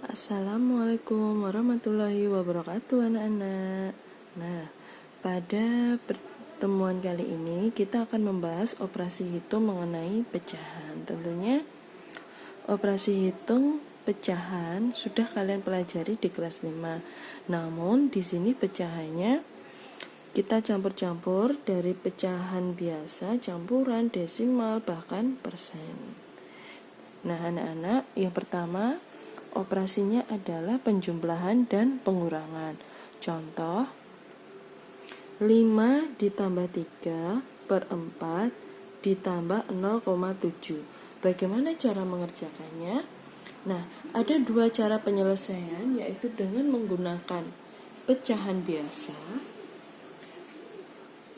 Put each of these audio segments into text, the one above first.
Assalamualaikum warahmatullahi wabarakatuh anak-anak. Nah, pada pertemuan kali ini kita akan membahas operasi hitung mengenai pecahan. Tentunya operasi hitung pecahan sudah kalian pelajari di kelas 5. Namun di sini pecahannya kita campur-campur dari pecahan biasa, campuran, desimal, bahkan persen. Nah, anak-anak, yang pertama operasinya adalah penjumlahan dan pengurangan. Contoh, 5 ditambah 3 per 4 ditambah 0,7. Bagaimana cara mengerjakannya? Nah, ada dua cara penyelesaian, yaitu dengan menggunakan pecahan biasa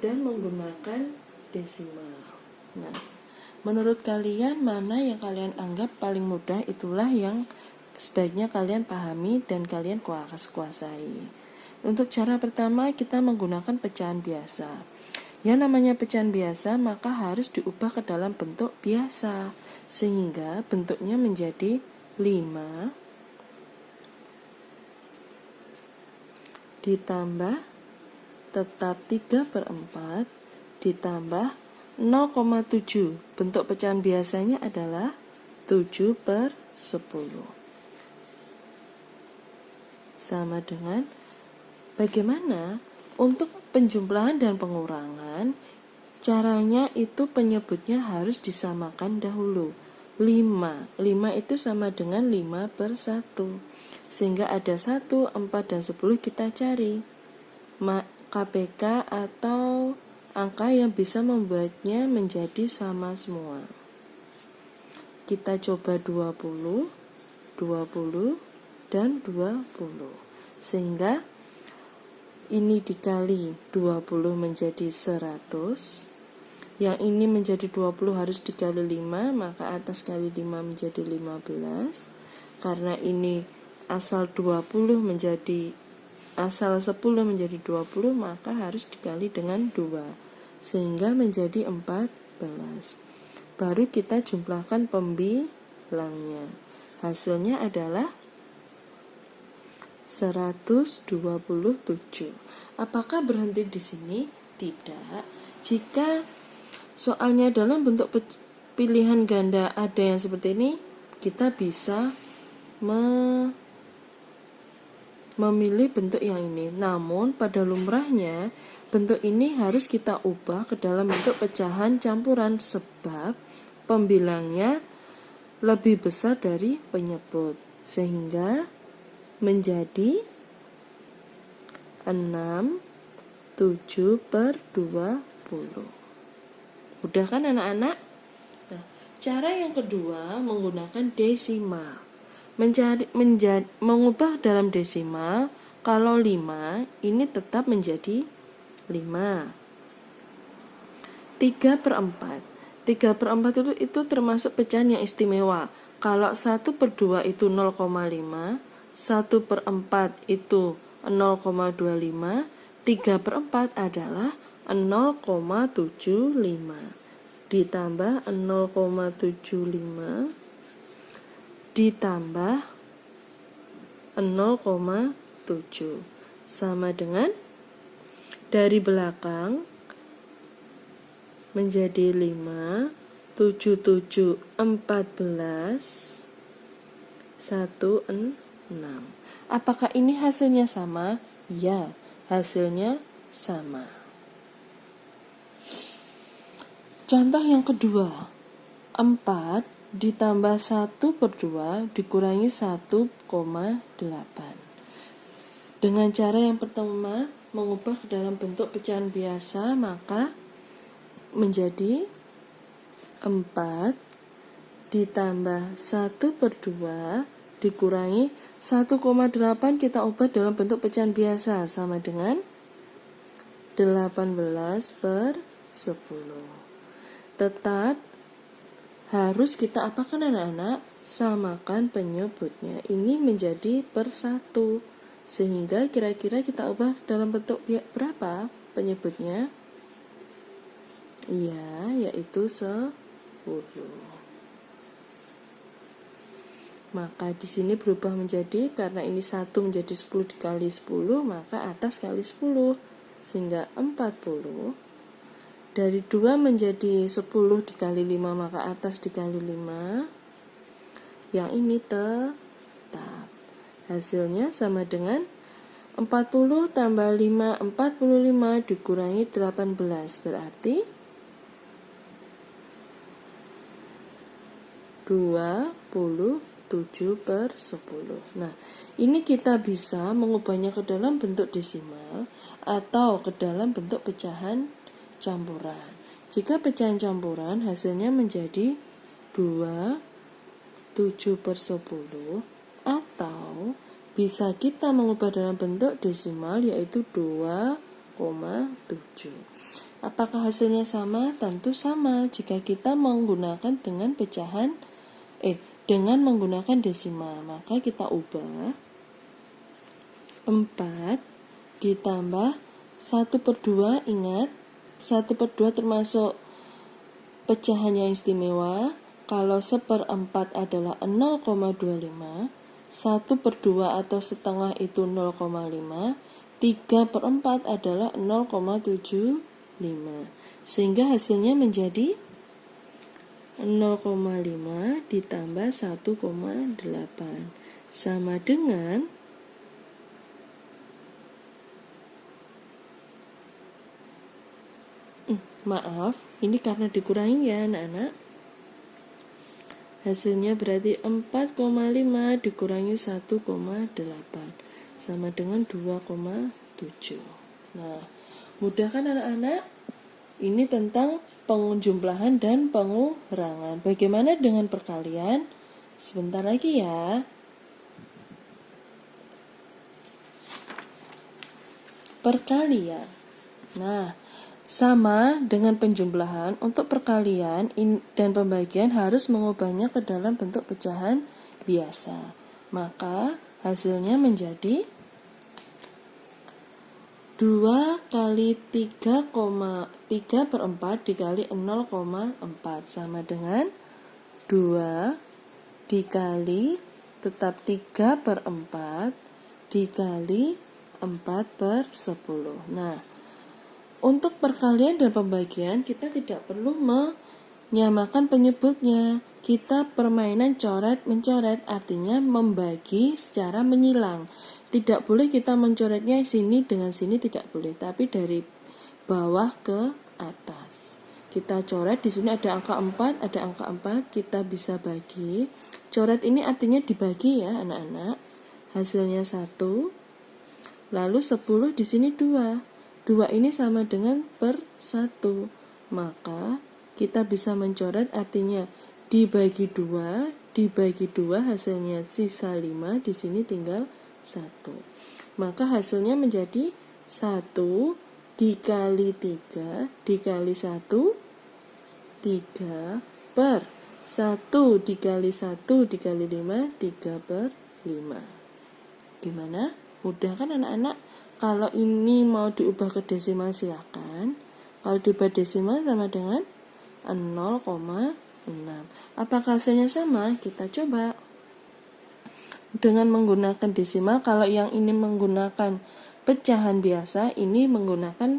dan menggunakan desimal. Nah, menurut kalian mana yang kalian anggap paling mudah, itulah yang sebaiknya kalian pahami dan kalian kuasai. Untuk cara pertama kita menggunakan pecahan biasa. Yang namanya pecahan biasa maka harus diubah ke dalam bentuk biasa, sehingga bentuknya menjadi 5 ditambah tetap 3 per 4 ditambah 0,7. Bentuk pecahan biasanya adalah 7 per 10. Sama dengan bagaimana untuk penjumlahan dan pengurangan. Caranya itu penyebutnya harus disamakan dahulu. 5 itu sama dengan 5 per 1. Sehingga ada 1, 4, dan 10 kita cari KPK atau angka yang bisa membuatnya menjadi sama semua. Kita coba 20, dan 20. Sehingga ini dikali 20 menjadi 100. Yang ini menjadi 20 harus dikali 5, maka atas kali 5 menjadi 15. Karena ini asal 10 menjadi 20, maka harus dikali dengan 2. Sehingga menjadi 14. Baru kita jumlahkan pembilangnya. Hasilnya adalah 127. Apakah berhenti di sini? Tidak. Jika soalnya dalam bentuk pilihan ganda ada yang seperti ini, kita bisa memilih bentuk yang ini. Namun pada lumrahnya bentuk ini harus kita ubah ke dalam bentuk pecahan campuran sebab pembilangnya lebih besar dari penyebut, sehingga menjadi 6, 7 per 20. Mudah kan anak-anak? Nah, cara yang kedua menggunakan desimal. Mengubah dalam desimal, kalau 5 ini tetap menjadi 5. 3 per 4. 3 per 4 itu termasuk pecahan yang istimewa. Kalau 1 per 2 itu 0,5, 1 per 4 itu 0,25, 3 per 4 adalah 0,75. Ditambah 0,75 ditambah 0,7 sama dengan dari belakang menjadi 5, 7, 7, 14, 1, 6. Apakah ini hasilnya sama? Ya, hasilnya sama. Contoh yang kedua, 4 ditambah 1 per 2 dikurangi 1,8. Dengan cara yang pertama, mengubah ke dalam bentuk pecahan biasa, maka menjadi 4 ditambah 1 per 2 dikurangi 1,8, kita ubah dalam bentuk pecahan biasa, sama dengan 18 per 10. Tetap harus kita apakan anak-anak? Samakan penyebutnya. Ini menjadi per 1. Sehingga kira-kira kita ubah dalam bentuk berapa penyebutnya? Iya, yaitu 10. Maka di sini berubah menjadi, karena ini 1 menjadi 10 dikali 10, maka atas kali 10, sehingga 40. Dari 2 menjadi 10 dikali 5, maka atas dikali 5. Yang ini tetap. Hasilnya sama dengan 40 tambah 5, 45 dikurangi 18, berarti 27/10. Nah, ini kita bisa mengubahnya ke dalam bentuk desimal atau ke dalam bentuk pecahan campuran. Jika pecahan campuran hasilnya menjadi 27/10, atau bisa kita mengubah dalam bentuk desimal yaitu 2,7. Apakah hasilnya sama? Tentu sama jika kita menggunakan dengan menggunakan desimal. Maka kita ubah 4 ditambah 1/2. Ingat, 1/2 termasuk pecahan yang istimewa. Kalau 1/4 adalah 0,25, 1/2 atau setengah itu 0,5, 3/4 adalah 0,75. Sehingga hasilnya menjadi 0,5 ditambah 1,8 sama dengan maaf, ini karena dikurangi ya anak-anak. Hasilnya berarti 4,5 dikurangi 1,8 sama dengan 2,7. Nah, mudah kan anak-anak? Ini tentang penjumlahan dan pengurangan. Bagaimana dengan perkalian? Sebentar lagi ya. Perkalian. Nah, sama dengan penjumlahan, untuk perkalian dan pembagian harus mengubahnya ke dalam bentuk pecahan biasa. Maka hasilnya menjadi 2 kali 3,3/4 dikali 0,4 sama dengan 2 dikali tetap 3/4 dikali 4/10. Nah, untuk perkalian dan pembagian kita tidak perlu menyamakan penyebutnya. Kita permainan coret-mencoret, artinya membagi secara menyilang. Tidak boleh kita mencoretnya sini dengan sini, tidak boleh, tapi dari bawah ke atas. Kita coret, di sini ada angka 4, kita bisa bagi. Coret ini artinya dibagi ya anak-anak. Hasilnya 1. Lalu 10 di sini 2. 2 ini sama dengan per 1. Maka kita bisa mencoret, artinya dibagi 2 hasilnya sisa 5, di sini tinggal 1. Maka hasilnya menjadi 1 dikali 3 dikali 1, 3 per 1 dikali 1 dikali 5, 3/5. Gimana? Mudah kan anak-anak? Kalau ini mau diubah ke desimal silakan. Kalau diubah desimal sama dengan 0,6. Apakah hasilnya sama? Kita coba. Dengan menggunakan desimal, kalau yang ini menggunakan pecahan biasa, ini menggunakan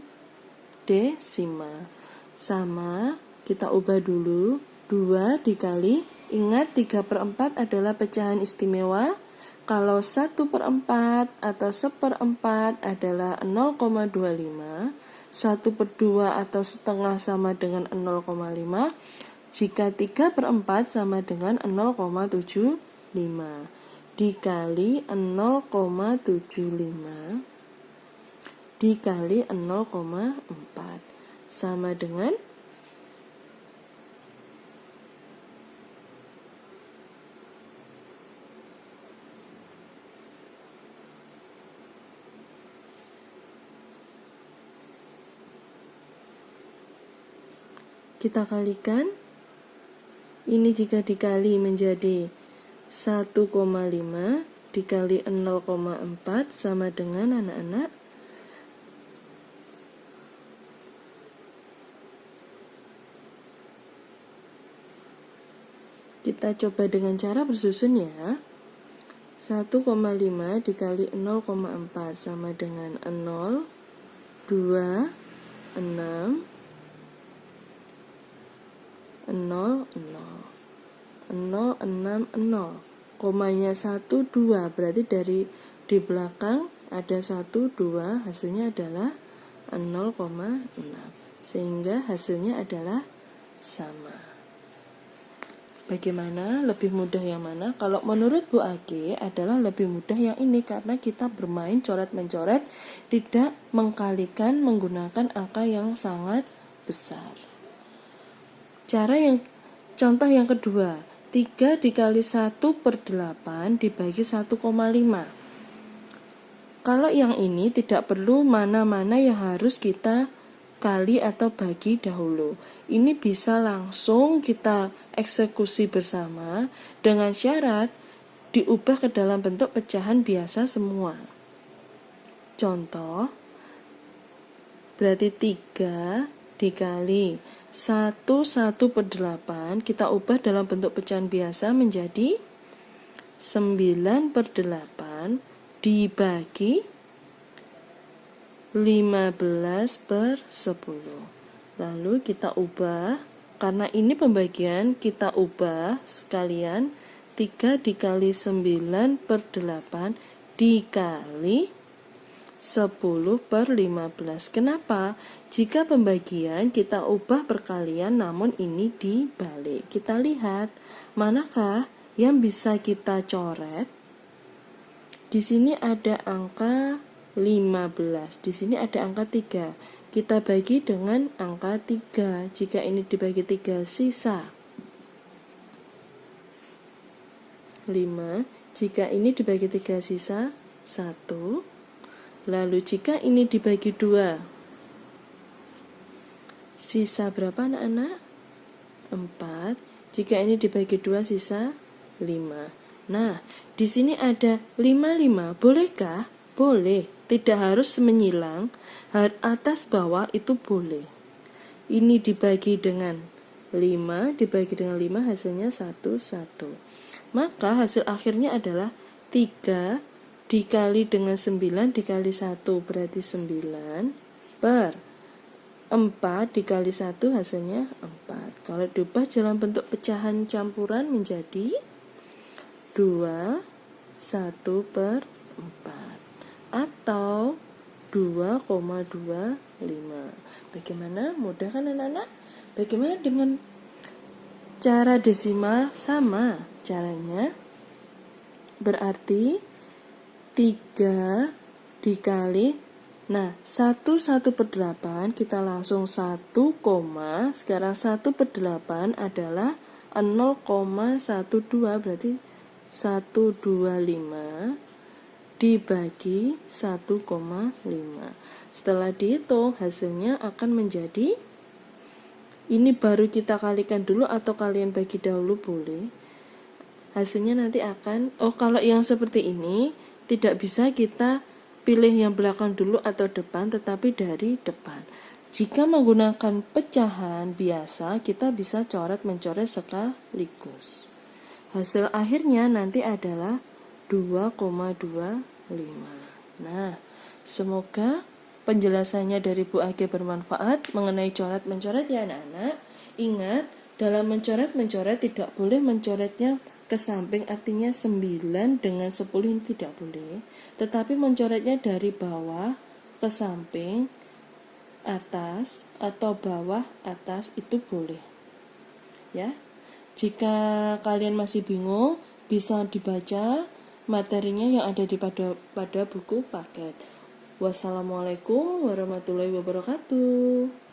desimal. Sama, kita ubah dulu. 2 dikali, ingat 3/4 adalah pecahan istimewa. Kalau 1/4 atau 1/4 adalah 0,25, 1/2 atau setengah sama dengan 0,5, jika 3/4 sama dengan 0,75, dikali 0,75 dikali 0,4 sama dengan kita kalikan. Ini jika dikali menjadi 1,5 dikali 0,4 sama dengan anak-anak kita coba dengan cara bersusun ya. 1,5 dikali 0,4 sama dengan 0, 2, 6, 0, 0, 0, 6, 0. Komanya 1, 2, berarti di belakang ada 1, 2, hasilnya adalah 0,6. Sehingga hasilnya adalah sama. Bagaimana? Lebih mudah yang mana? Kalau menurut Bu Age adalah lebih mudah yang ini karena kita bermain coret-mencoret, tidak mengkalikan menggunakan angka yang sangat besar. Contoh yang kedua, 3 dikali 1/8 dibagi 1,5. Kalau yang ini tidak perlu mana-mana yang harus kita kali atau bagi dahulu. Ini bisa langsung kita eksekusi bersama dengan syarat diubah ke dalam bentuk pecahan biasa semua. Contoh, berarti 3 dikali 1/8 kita ubah dalam bentuk pecahan biasa menjadi 9/8 dibagi 15/10. Lalu kita ubah, karena ini pembagian, kita ubah sekalian 3 dikali 9/8 dikali 10/15. Kenapa? Jika pembagian kita ubah perkalian namun ini dibalik. Kita lihat manakah yang bisa kita coret. Di sini ada angka 15, di sini ada angka 3. Kita bagi dengan angka 3. Jika ini dibagi 3 sisa 5. Jika ini dibagi 3 sisa 1. Lalu jika ini dibagi 2 sisa berapa anak-anak? 4. Jika ini dibagi 2 sisa 5. Nah, di sini ada 55. Bolehkah? Boleh. Tidak harus menyilang. Atas bawah itu boleh. Ini dibagi dengan 5, dibagi dengan 5 hasilnya 1. Maka hasil akhirnya adalah 3 dikali dengan 9 dikali 1 berarti 9 per 4 dikali 1 hasilnya 4. Kalau diubah dalam bentuk pecahan campuran menjadi 2, 1/4 atau 2,25. Bagaimana? Mudah kan anak-anak? Bagaimana dengan cara desimal? Sama caranya. Berarti 3 dikali, nah 1/8 kita langsung 1, sekarang 1/8 adalah 0,12 berarti 125 dibagi 1,5. Setelah dihitung hasilnya akan menjadi, ini baru kita kalikan dulu atau kalian bagi dahulu boleh. Hasilnya nanti akan, kalau yang seperti ini tidak bisa kita pilih yang belakang dulu atau depan, tetapi dari depan. Jika menggunakan pecahan biasa, kita bisa coret-mencoret sekaligus. Hasil akhirnya nanti adalah 2,25. Nah, semoga penjelasannya dari Bu Age bermanfaat mengenai coret-mencoret ya anak-anak. Ingat, dalam mencoret-mencoret tidak boleh mencoretnya ke samping, artinya 9 dengan 10 ini tidak boleh. Tetapi mencoretnya dari bawah ke samping, atas atau bawah atas itu boleh. Ya. Jika kalian masih bingung, bisa dibaca materinya yang ada pada buku paket. Wassalamualaikum warahmatullahi wabarakatuh.